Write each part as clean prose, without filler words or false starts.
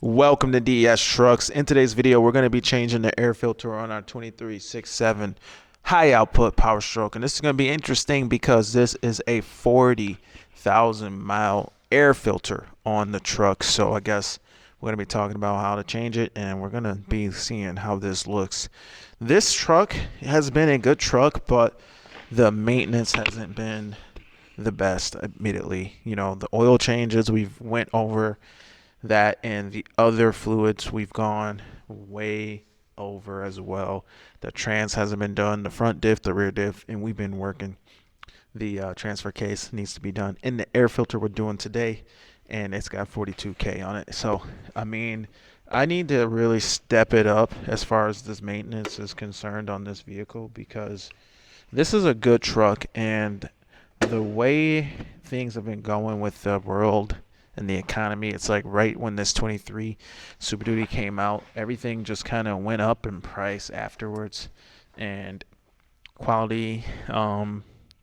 Welcome to DES Trucks. In today's video, we're going to be changing the air filter on our 2367 high output Power Stroke. And this is going to be interesting because this is a 40,000 mile air filter on the truck. So I guess we're going to be talking about how to change it, and we're going to be seeing how this looks. This truck has been a good truck, but the maintenance hasn't been the best admittedly. You know, the oil changes we've went over that, and the other fluids we've gone way over as well. The trans hasn't been done, the front diff, the rear diff, and we've been working. The transfer case needs to be done, and the air filter we're doing today, and it's got 42K on it. So I mean, I need to really step it up as far as this maintenance is concerned on this vehicle, because this is a good truck, and the way things have been going with the world and the economy, it's like right when this 23 Super Duty came out, everything just kind of went up in price afterwards, and quality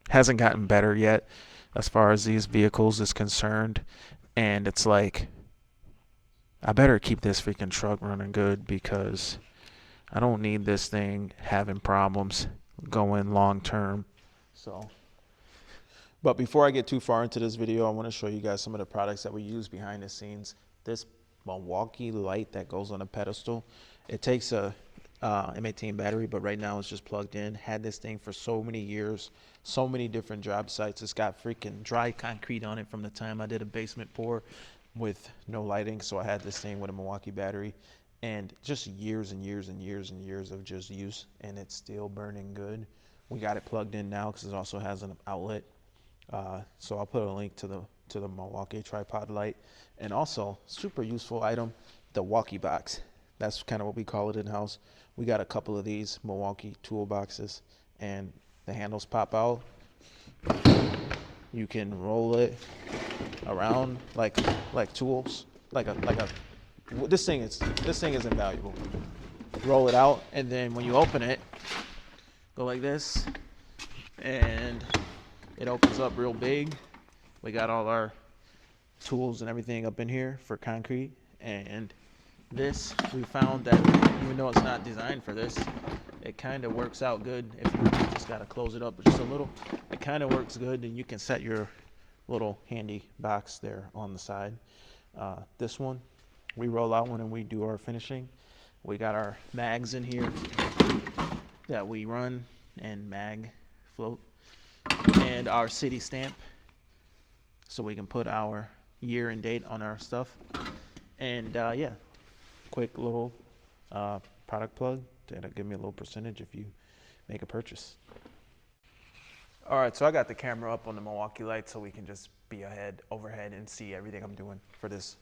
hasn't gotten better yet as far as these vehicles is concerned. And it's like, I better keep this freaking truck running good, because I don't need this thing having problems going long term. But before I get too far into this video, I want to show you guys some of the products that we use behind the scenes. This Milwaukee light that goes on a pedestal, it takes a M18 battery, but right now it's just plugged in. Had this thing for so many years, so many different job sites. It's got freaking dry concrete on it from the time I did a basement pour with no lighting, so I had this thing with a Milwaukee battery, and just years and years and years and years of just use, and it's still burning good. We got it plugged in now because it also has an outlet. So I'll put a link to the Milwaukee tripod light, and also super useful item, the walkie box. That's kind of what we call it in house. We got a couple of these Milwaukee toolboxes, and the handles pop out. You can roll it around like tools, this thing is invaluable. Roll it out, and then when you open it, go like this, and it opens up real big. We got all our tools and everything up in here for concrete. And this, we found that even though it's not designed for this, it kind of works out good. If you just got to close it up just a little, it kind of works good, and you can set your little handy box there on the side. This one, we roll out when we do our finishing. We got our mags in here that we run and mag float, and our city stamp, so we can put our year and date on our stuff. And yeah, quick little product plug that'll give me a little percentage if you make a purchase. All right, so I got the camera up on the Milwaukee light so we can just be overhead and see everything I'm doing for this.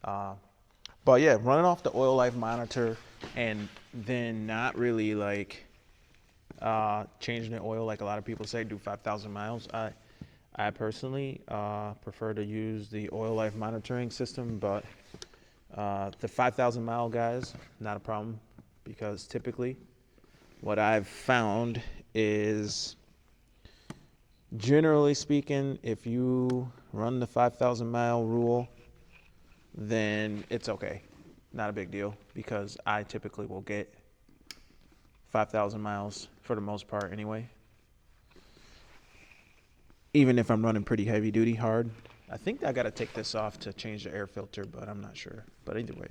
But yeah, running off the oil life monitor, and then not really like changing the oil like a lot of people say, do 5,000 miles. I personally prefer to use the oil life monitoring system, but the 5,000 mile guys, not a problem, because typically what I've found is, generally speaking, if you run the 5,000 mile rule, then it's okay. Not a big deal, because I typically will get 5,000 miles for the most part anyway. Even if I'm running pretty heavy duty hard. I think I got to take this off to change the air filter, but I'm not sure. But either way,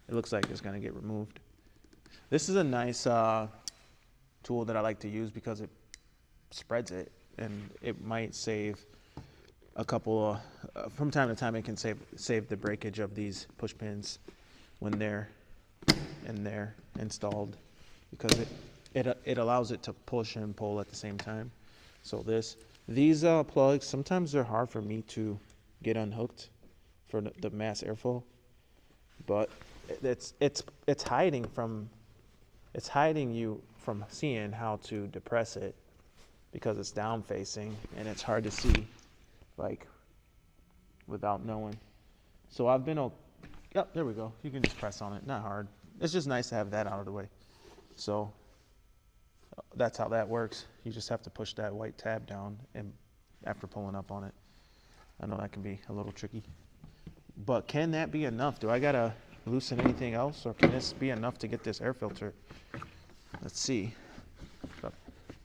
it looks like it's going to get removed. This is a nice tool that I like to use because it spreads it, and it might save a couple of, from time to time it can save the breakage of these push pins when they're in there installed, because it allows it to push and pull at the same time. So these plugs, sometimes they're hard for me to get unhooked for the mass airflow, but it's hiding you from seeing how to depress it, because it's down facing and it's hard to see like without knowing. So I've been, yep, there we go. You can just press on it, not hard. It's just nice to have that out of the way. So that's how that works. You just have to push that white tab down and after pulling up on it. I know that can be a little tricky, but can that be enough? Do I gotta loosen anything else, or can this be enough to get this air filter? Let's see.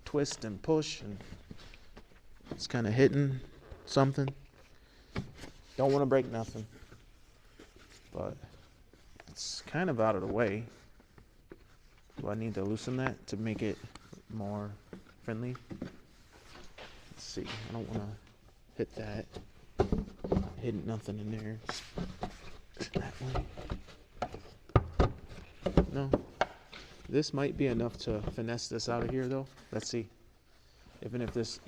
Twist and push, and it's kind of hitting something. Don't want to break nothing, but it's kind of out of the way. Do I need to loosen that to make it more friendly? Let's see. I don't want to hit that. Hitting nothing in there. Just that way. No. This might be enough to finesse this out of here, though. Let's see. Even if this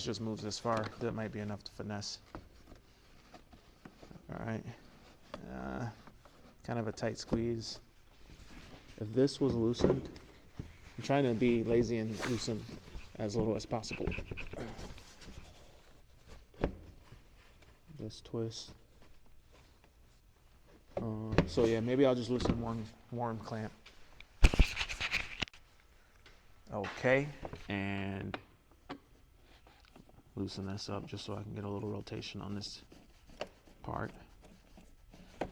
just moves this far, that might be enough to finesse. All right. Kind of a tight squeeze. If this was loosened, I'm trying to be lazy and loosen as little as possible. This twist. So yeah, maybe I'll just loosen one worm clamp. Okay, and loosen this up just so I can get a little rotation on this part.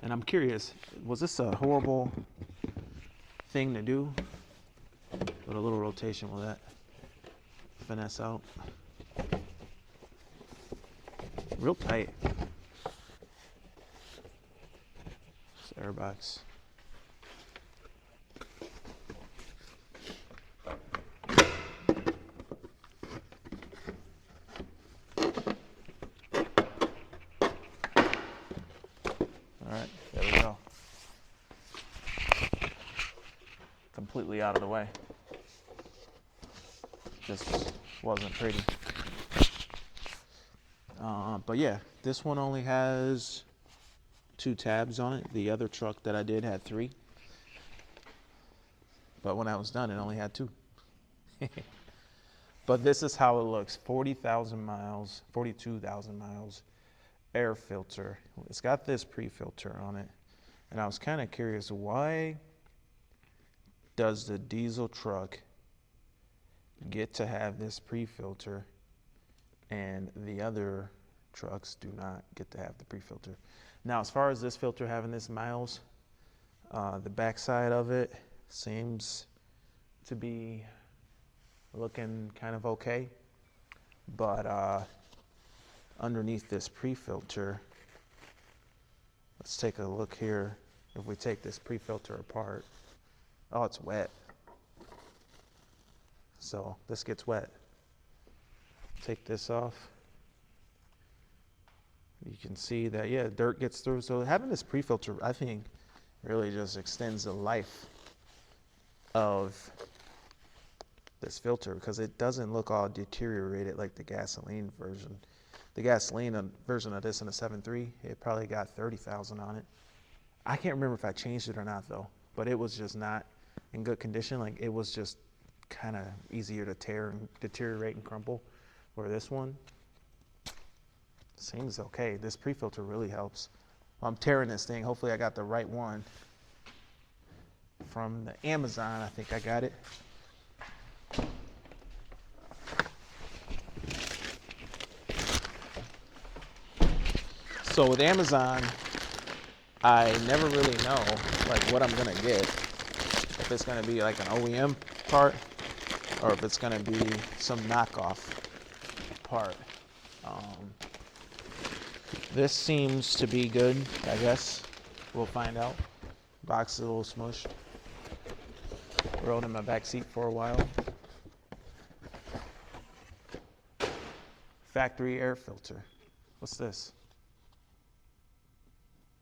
And I'm curious, was this a horrible thing to do? With a little rotation, will that finesse out? Real tight. This airbox. Alright, there we go. Completely out of the way. Just wasn't pretty. But yeah, this one only has 2 tabs on it. The other truck that I did had 3. But when I was done, it only had 2. But this is how it looks. 40,000 miles, 42,000 miles, air filter. It's got this pre-filter on it. And I was kind of curious, why does the diesel truck get to have this pre-filter and the other trucks do not get to have the pre-filter? Now, as far as this filter having this miles, the backside of it seems to be looking kind of okay, but underneath this pre-filter, let's take a look here. If we take this pre-filter apart, oh, it's wet. So this gets wet. Take this off. You can see that, yeah, dirt gets through. So having this pre-filter, I think, really just extends the life of this filter, because it doesn't look all deteriorated like the gasoline version. The gasoline version of this in a 7.3, it probably got 30,000 on it. I can't remember if I changed it or not, though, but it was just not in good condition. Like, it was just kind of easier to tear and deteriorate and crumple. Where this one seems okay. This pre-filter really helps. I'm tearing this thing. Hopefully I got the right one from the Amazon. I think I got it. So with Amazon, I never really know like what I'm gonna get. If it's gonna be like an OEM part, or if it's gonna be some knockoff part. This seems to be good, I guess. We'll find out. Box is a little smushed. Rode in my back seat for a while. Factory air filter. What's this?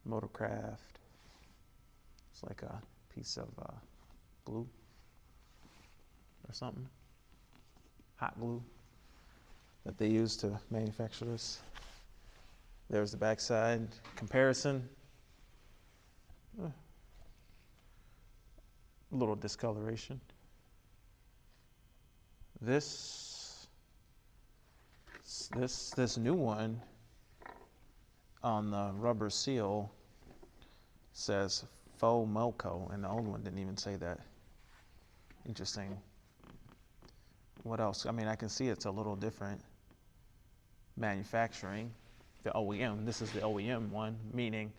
Motorcraft. It's like a piece of glue or something. Hot glue that they use to manufacture this. There's the backside comparison. A little discoloration. This new one on the rubber seal says faux moco, and the old one didn't even say that. Interesting. What else? I mean, I can see it's a little different manufacturing. The OEM, this is the OEM one, meaning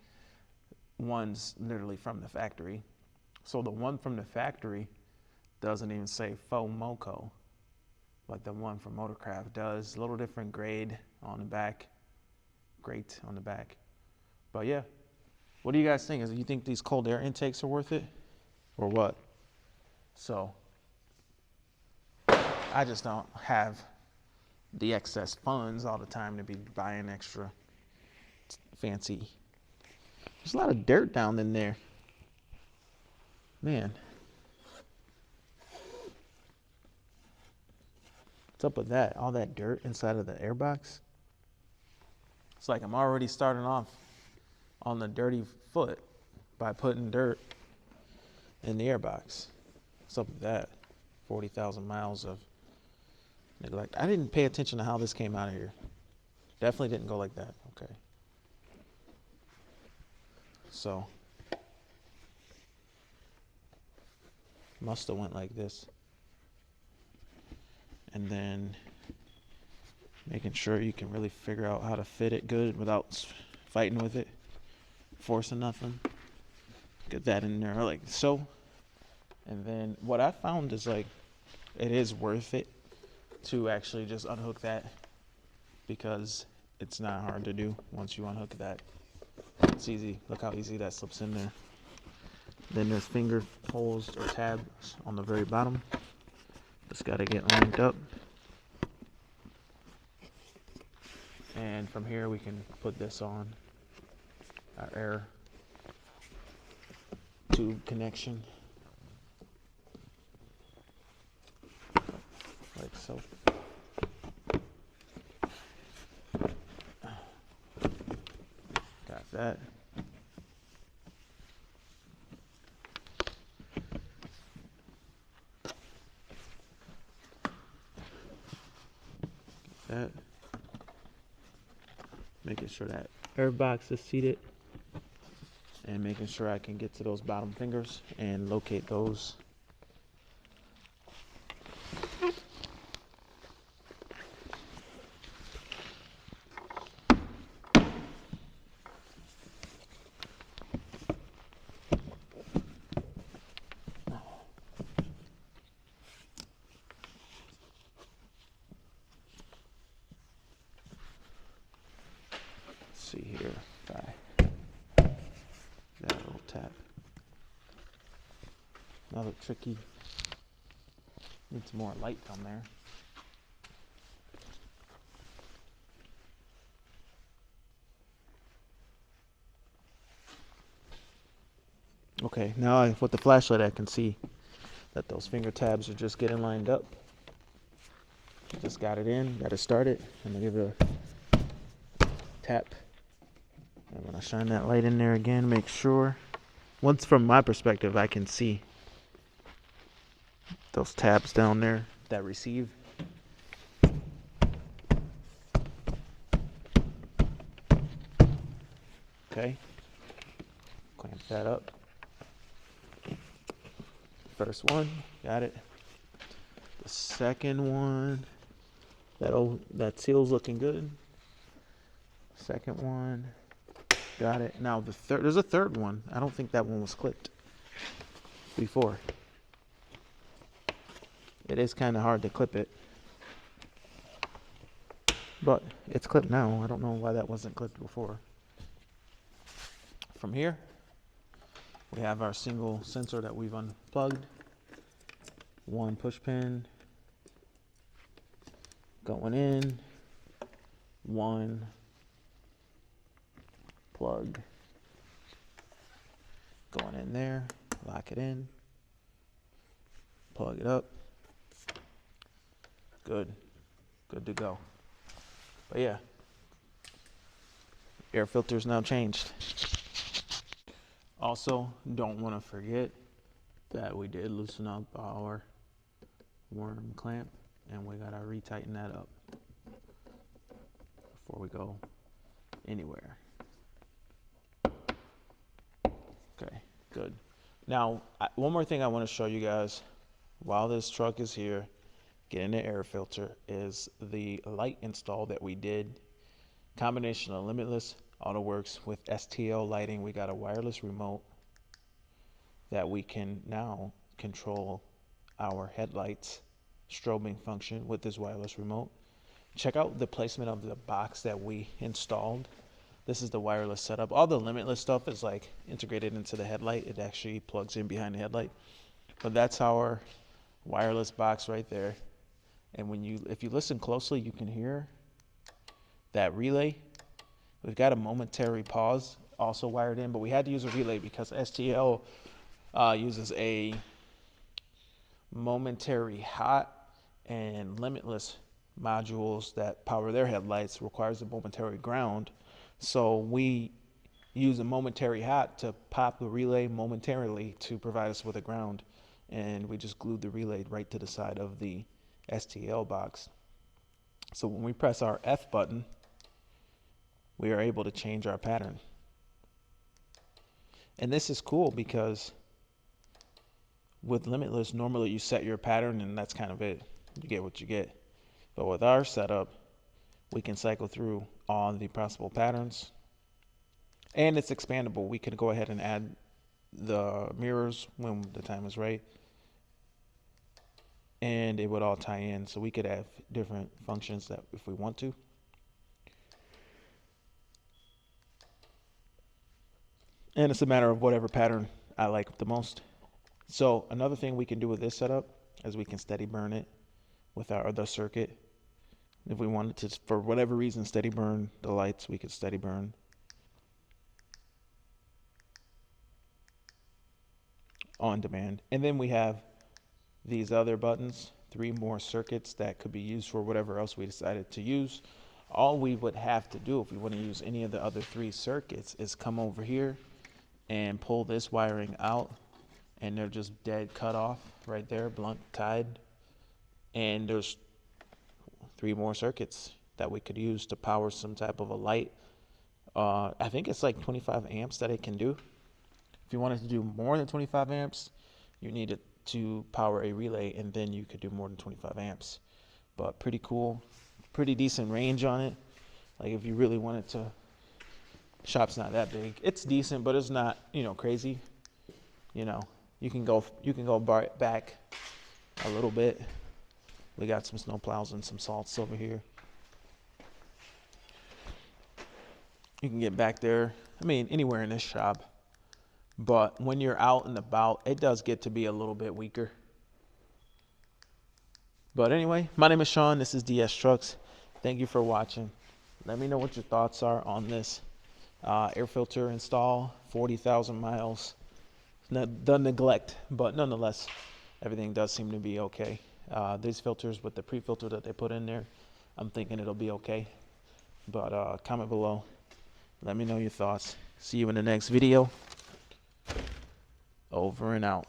one's literally from the factory. So the one from the factory doesn't even say faux moco, like the one from Motorcraft does. A little different grade on the back, grate on the back. But yeah, what do you guys think? Do you think these cold air intakes are worth it, or what? So I just don't have the excess funds all the time to be buying extra fancy. There's a lot of dirt down in there, man. What's up with that? All that dirt inside of the airbox. It's like I'm already starting off on the dirty foot by putting dirt in the airbox. What's up with that? 40,000 miles of neglect. I didn't pay attention to how this came out of here. Definitely didn't go like that. Okay. So must have went like this. And then making sure you can really figure out how to fit it good without fighting with it, forcing nothing. Get that in there like so. And then what I found is like it is worth it to actually just unhook that, because it's not hard to do once you unhook that. It's easy. Look how easy that slips in there. Then there's finger holes or tabs on the very bottom. Just got to get lined up. And from here we can put this on our air tube connection. Like so. Got that. That. Making sure that air box is seated, and making sure I can get to those bottom fingers and locate those. See here, that little tap. Another tricky, needs more light on there. Okay, now with the flashlight I can see that those finger tabs are just getting lined up. Just got it in, got to start it, and give it a tap. I'm going to shine that light in there again, make sure. Once from my perspective, I can see those tabs down there that receive. Okay. Clamp that up. First one, got it. The second one, that seal's looking good. Second one. Got it. Now there's a third one. I don't think that one was clipped before. It is kind of hard to clip it, but it's clipped now. I don't know why that wasn't clipped before. From here, we have our single sensor that we've unplugged. One push pin going in. One plug going in there, lock it in, plug it up. Good to go. But yeah, air filter's now changed. Also, don't want to forget that we did loosen up our worm clamp, and we gotta retighten that up before we go anywhere. Okay, good. Now, one more thing I want to show you guys while this truck is here, getting the air filter, is the light install that we did. Combination of limitless, Auto works with STL lighting. We got a wireless remote that we can now control our headlights strobing function with this wireless remote. Check out the placement of the box that we installed. This is the wireless setup. All the Limitless stuff is like integrated into the headlight. It actually plugs in behind the headlight. But that's our wireless box right there. And if you listen closely, you can hear that relay. We've got a momentary pause also wired in, but we had to use a relay because STL uses a momentary hot, and Limitless modules that power their headlights requires a momentary ground. So we use a momentary hot to pop the relay momentarily to provide us with a ground. And we just glued the relay right to the side of the STL box. So when we press our F button, we are able to change our pattern. And this is cool because with Limitless, normally you set your pattern and that's kind of it. You get what you get. But with our setup, we can cycle through all the possible patterns. And it's expandable. We can go ahead and add the mirrors when the time is right. And it would all tie in. So we could have different functions that if we want to. And it's a matter of whatever pattern I like the most. So another thing we can do with this setup is we can steady burn it with our other circuit. If we wanted to, for whatever reason, steady burn the lights, we could steady burn. On demand. And then we have these other buttons, 3 more circuits that could be used for whatever else we decided to use. All we would have to do if we want to use any of the other 3 circuits is come over here and pull this wiring out, and they're just dead cut off right there, blunt tied. And there's 3 more circuits that we could use to power some type of a light. I think it's like 25 amps that it can do. If you wanted to do more than 25 amps, you need it to power a relay, and then you could do more than 25 amps. But pretty cool, pretty decent range on it. Like if you really wanted to, shop's not that big. It's decent, but it's not, crazy. You can go back a little bit. We got some snow plows and some salts over here. You can get back there. I mean, anywhere in this shop. But when you're out and about, it does get to be a little bit weaker. But anyway, my name is Sean. This is DS Trucks. Thank you for watching. Let me know what your thoughts are on this air filter install, 40,000 miles. The neglect, but nonetheless, everything does seem to be okay. These filters with the pre-filter that they put in there, I'm thinking it'll be okay. But comment below. Let me know your thoughts. See you in the next video. Over and out.